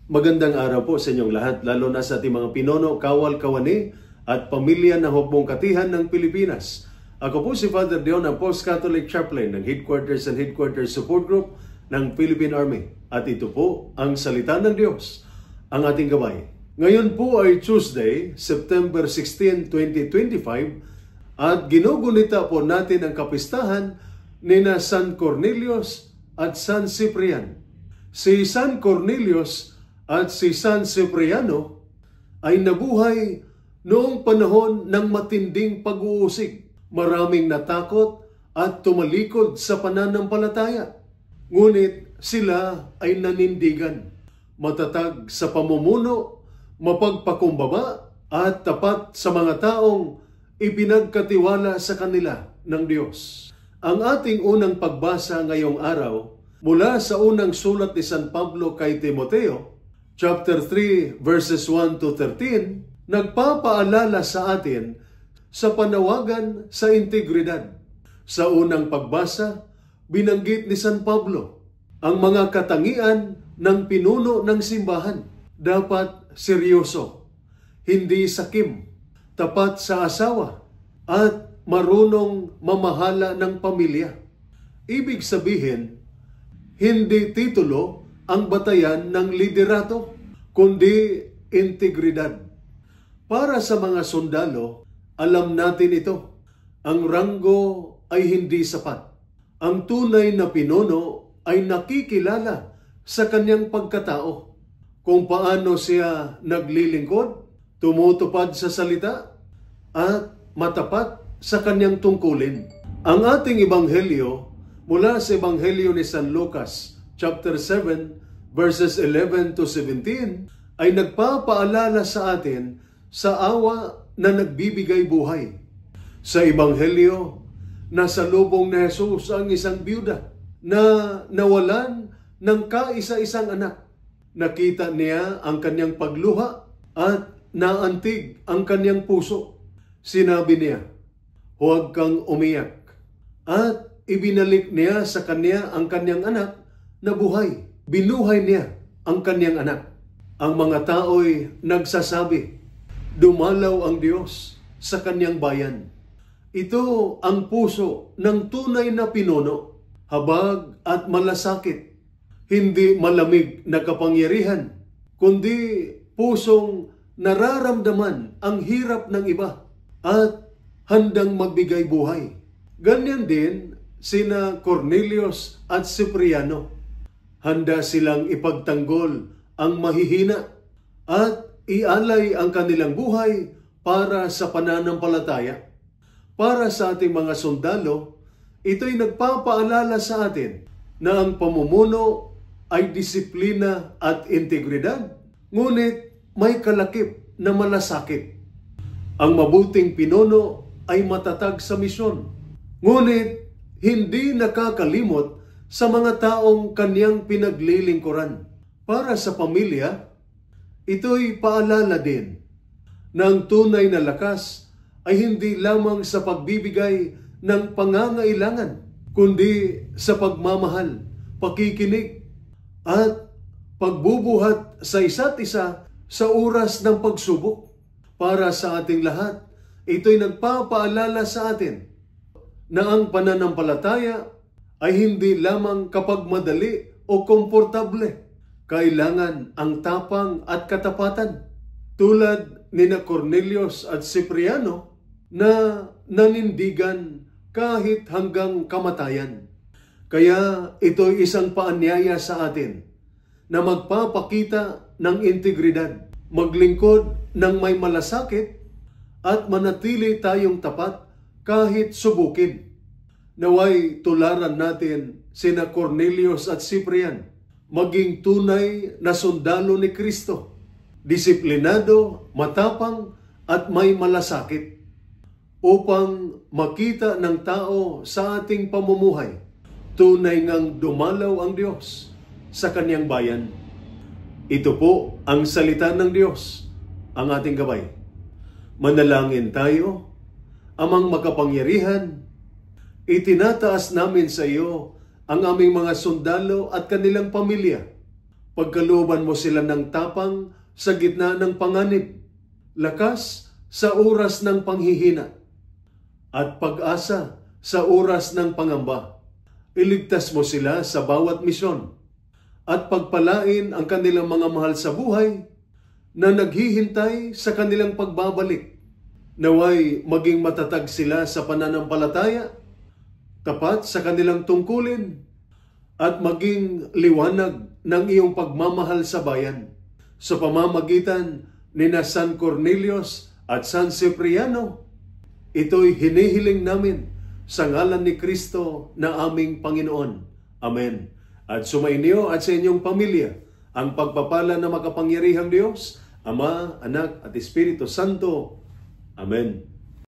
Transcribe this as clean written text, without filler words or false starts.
Magandang araw po sa inyong lahat, lalo na sa ating mga pinono, kawal, kawani at pamilya ng Hukbong Katihan ng Pilipinas. Ako po si Father Dion, ang Post-Catholic Chaplain ng Headquarters and Headquarters Support Group ng Philippine Army. At ito po ang Salita ng Diyos, ang ating gabay. Ngayon po ay Tuesday, September 16, 2025 at ginugunita po natin ang kapistahan ni na San Cornelius at San Ciprian. Si San Cornelius at si San Cipriano ay nabuhay noong panahon ng matinding pag-uusig. Maraming natakot at tumalikod sa pananampalataya. Ngunit sila ay nanindigan, matatag sa pamumuno, mapagpakumbaba at tapat sa mga taong ipinagkatiwala sa kanila ng Diyos. Ang ating unang pagbasa ngayong araw mula sa unang sulat ni San Pablo kay Timoteo, Chapter 3, verses 1 to 13, nagpapaalala sa atin sa panawagan sa integridad. Sa unang pagbasa, binanggit ni San Pablo ang mga katangian ng pinuno ng simbahan. Dapat seryoso, hindi sakim, tapat sa asawa, at marunong mamahala ng pamilya. Ibig sabihin, hindi titulo ang batayan ng liderato, kundi integridad. Para sa mga sundalo, alam natin ito. Ang ranggo ay hindi sapat. Ang tunay na pinuno ay nakikilala sa kanyang pagkatao. Kung paano siya naglilingkod, tumutupad sa salita, at matapat sa kanyang tungkulin. Ang ating ebanghelyo mula sa ebanghelyo ni San Lucas, Chapter 7, verses 11 to 17, ay nagpapaalala sa atin sa awa na nagbibigay buhay. Sa ebanghelyo, nasa lubong ni Jesus ang isang byuda na nawalan ng kaisa-isang anak. Nakita niya ang kanyang pagluha at naantig ang kanyang puso. Sinabi niya, "Huwag kang umiyak." At ibinalik niya sa kanya ang kanyang anak na buhay. Binuhay niya ang kanyang anak. Ang mga tao'y nagsasabi, dumalaw ang Diyos sa kanyang bayan. Ito ang puso ng tunay na pinuno, habag at malasakit. Hindi malamig na kapangyarihan, kundi pusong nararamdaman ang hirap ng iba at handang magbigay buhay. Ganyan din sina Cornelius at Cipriano. Handa silang ipagtanggol ang mahihina at ialay ang kanilang buhay para sa pananampalataya. Para sa ating mga sundalo, ito'y nagpapaalala sa atin na ang pamumuno ay disiplina at integridad, ngunit may kalakip na malasakit. Ang mabuting pinuno ay matatag sa misyon, ngunit hindi nakakalimot sa mga taong kanyang pinaglilingkuran. Para sa pamilya, ito'y paalala din na ang tunay na lakas ay hindi lamang sa pagbibigay ng pangangailangan, kundi sa pagmamahal, pakikinig, at pagbubuhat sa isa't isa sa oras ng pagsubok. Para sa ating lahat, ito'y nagpapaalala sa atin na ang pananampalataya ay hindi lamang kapag madali o komportable. Kailangan ang tapang at katapatan. Tulad ni na Cornelius at Cipriano na nanindigan kahit hanggang kamatayan. Kaya ito'y isang paanyaya sa atin na magpapakita ng integridad, maglingkod ng may malasakit, at manatili tayong tapat kahit subukin. Naway tularan natin sina Cornelius at Ciprian, maging tunay na sundalo ni Kristo, disiplinado, matapang at may malasakit, upang makita ng tao sa ating pamumuhay, tunay ngang dumalaw ang Diyos sa kanyang bayan. Ito po ang salita ng Diyos, ang ating gabay. Manalangin tayo. Amang makapangyarihan, itinataas namin sa iyo ang aming mga sundalo at kanilang pamilya Pagkalooban mo sila ng tapang sa gitna ng panganib, lakas sa oras ng panghihina, at pag-asa sa oras ng pangamba. Iligtas mo sila sa bawat misyon at pagpalain ang kanilang mga mahal sa buhay na naghihintay sa kanilang pagbabalik. Naway maging matatag sila sa pananampalataya, tapat sa kanilang tungkulin, at maging liwanag ng iyong pagmamahal sa bayan sa pamamagitan ni na San Cornelius at San Cipriano. Ito'y hinihiling namin sa ngalan ni Kristo na aming Panginoon. Amen. At sumainyo at sa inyong pamilya ang pagpapala na makapangyarihang Diyos, Ama, Anak at Espiritu Santo. Amen.